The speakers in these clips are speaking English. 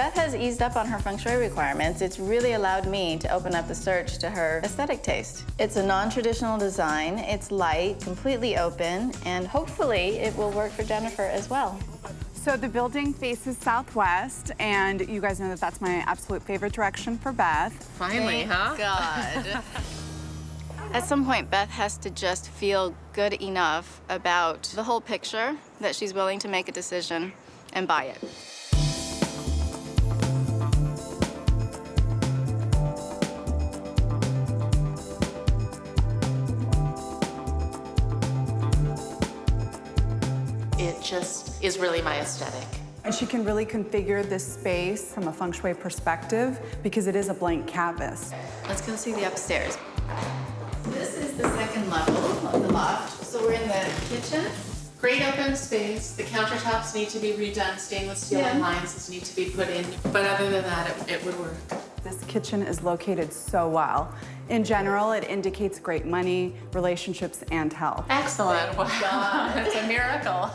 Beth has eased up on her feng shui requirements. It's really allowed me to open up the search to her aesthetic taste. It's a non-traditional design, it's light, completely open, and hopefully it will work for Jennifer as well. So the building faces southwest, and you guys know that that's my absolute favorite direction for Beth. Finally, huh? God. At some point, Beth has to just feel good enough about the whole picture that she's willing to make a decision and buy it. It just is really my aesthetic. And she can really configure this space from a feng shui perspective because it is a blank canvas. Let's go see the upstairs. This is the second level of the loft. So we're in the kitchen. Great open space. The countertops need to be redone. Stainless steel Yeah. appliances need to be put in. But other than that, it would work. This kitchen is located so well. In general, it indicates great money, relationships, and health. Excellent. Wow. It's a miracle.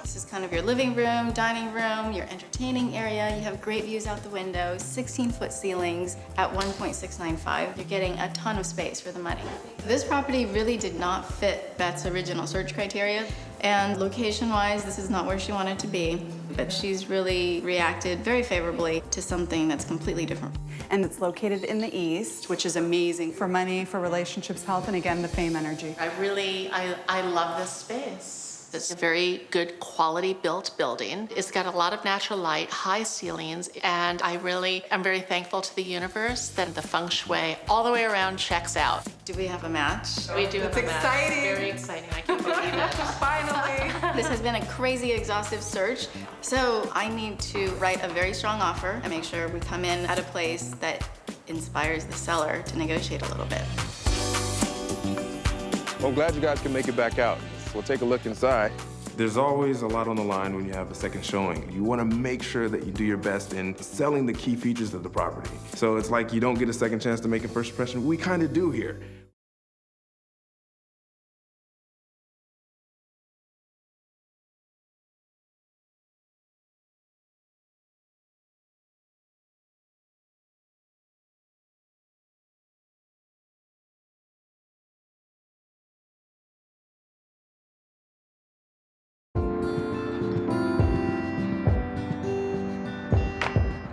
This is kind of your living room, dining room, your entertaining area. You have great views out the window, 16-foot ceilings at 1.695. You're getting a ton of space for the money. This property really did not fit Beth's original search criteria, and location-wise, this is not where she wanted to be, but she's really reacted very favorably to something that's completely different. And it's located in the east, which is amazing for money, for relationships, health, and again, the fame energy. I love this space. It's a very good quality built building. It's got a lot of natural light, high ceilings, and I really am very thankful to the universe that the feng shui all the way around checks out. Do we have a match? We do have a match. exciting. Very exciting. I can't believe it. Finally! This has been a crazy exhaustive search, so I need to write a very strong offer and make sure we come in at a place that inspires the seller to negotiate a little bit. Well, I'm glad you guys can make it back out. We'll take a look inside. There's always a lot on the line when you have a second showing. You want to make sure that you do your best in selling the key features of the property. So it's like you don't get a second chance to make a first impression. We kind of do here.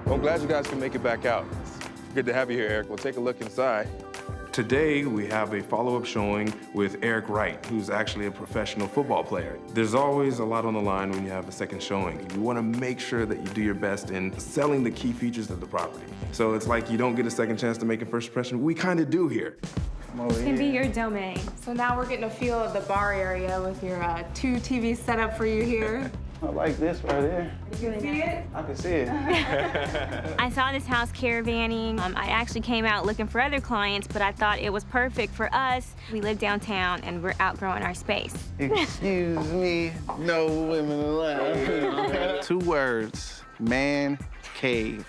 Well, I'm glad you guys can make it back out. It's good to have you here, Eric. We'll take a look inside. Today, we have a follow-up showing with Eric Wright, who's actually a professional football player. There's always a lot on the line when you have a second showing. You want to make sure that you do your best in selling the key features of the property. So it's like you don't get a second chance to make a first impression. We kind of do here. It's gonna be your domain. So now we're getting a feel of the bar area with your two TVs set up for you here. I like this right there. You can see it? I can see it. I saw this house caravanning. I actually came out looking for other clients, but I thought it was perfect for us. We live downtown and we're outgrowing our space. Excuse me, no women allowed. 2 words, man cave.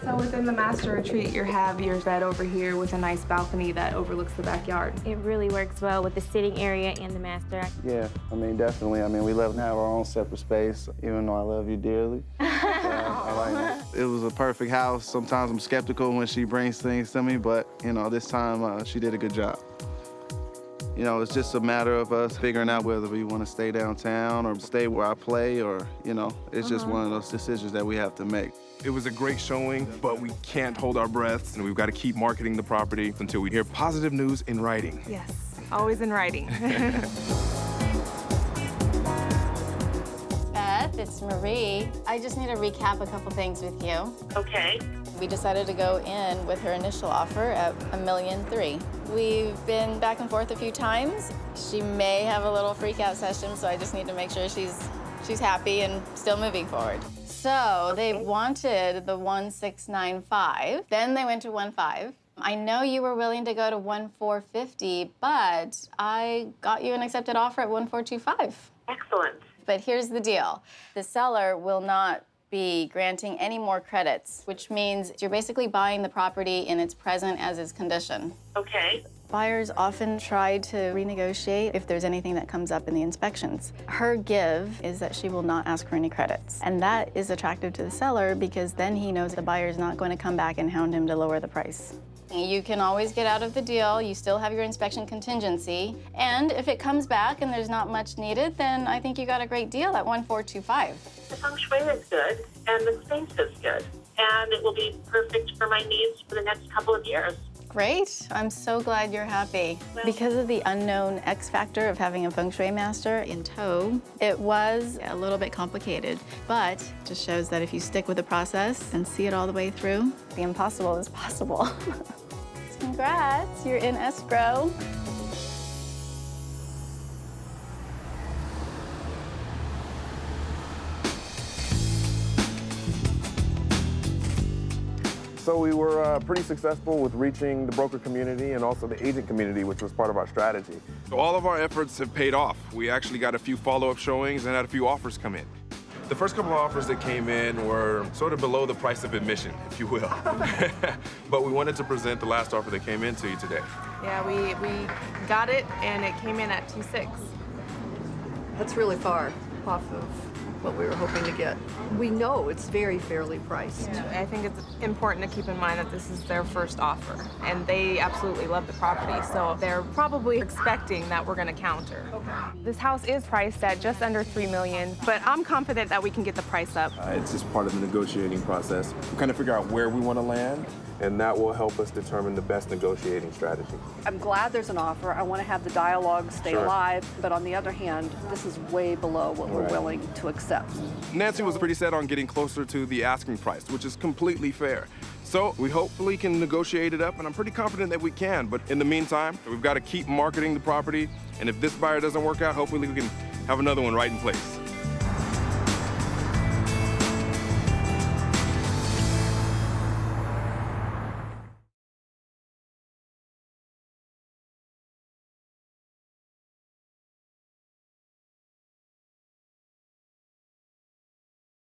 So within the master retreat, you have your bed over here with a nice balcony that overlooks the backyard. It really works well with the sitting area and the master. Yeah, I mean, definitely. I mean, we love to have our own separate space, even though I love you dearly. I like it. It was a perfect house. Sometimes I'm skeptical when she brings things to me, but, you know, this time she did a good job. You know, it's just a matter of us figuring out whether we want to stay downtown or stay where I play or, you know, it's just one of those decisions that we have to make. It was a great showing, but we can't hold our breaths, and we've got to keep marketing the property until we hear positive news in writing. Yes, always in writing. Beth, it's Marie. I just need to recap a couple things with you. Okay. We decided to go in with her initial offer at $1.3 million. We've been back and forth a few times. She may have a little freak out session, so I just need to make sure she's happy and still moving forward. So they wanted the 1.695, then they went to 1.5. I know you were willing to go to 1.450, but I got you an accepted offer at 1.425. Excellent. But here's the deal. The seller will not be granting any more credits, which means you're basically buying the property in its present as is condition. Okay. Buyers often try to renegotiate if there's anything that comes up in the inspections. Her give is that she will not ask for any credits. And that is attractive to the seller because then he knows the buyer is not going to come back and hound him to lower the price. You can always get out of the deal. You still have your inspection contingency. And if it comes back and there's not much needed, then I think you got a great deal at 1,425. The feng shui is good and the space is good. And it will be perfect for my needs for the next couple of years. Great. I'm so glad you're happy. Because of the unknown X factor of having a feng shui master in tow, it was a little bit complicated, but it just shows that if you stick with the process and see it all the way through, the impossible is possible. Congrats, you're in escrow. So we were pretty successful with reaching the broker community and also the agent community, which was part of our strategy. So all of our efforts have paid off. We actually got a few follow-up showings and had a few offers come in. The first couple of offers that came in were sort of below the price of admission, if you will. But we wanted to present the last offer that came in to you today. Yeah, we got it, and it came in at 2.6. That's really far off of what we were hoping to get. We know it's very fairly priced. Yeah, I think it's important to keep in mind that this is their first offer, and they absolutely love the property, so they're probably expecting that we're going to counter. This house is priced at just under $3 million, but I'm confident that we can get the price up. It's just part of the negotiating process. We kind of figure out where we want to land, and that will help us determine the best negotiating strategy. I'm glad there's an offer. I want to have the dialogue stay alive, but on the other hand, this is way below what we're willing to accept. Nancy was pretty set on getting closer to the asking price, which is completely fair. So we hopefully can negotiate it up, and I'm pretty confident that we can. But in the meantime, we've got to keep marketing the property, and if this buyer doesn't work out, hopefully we can have another one right in place.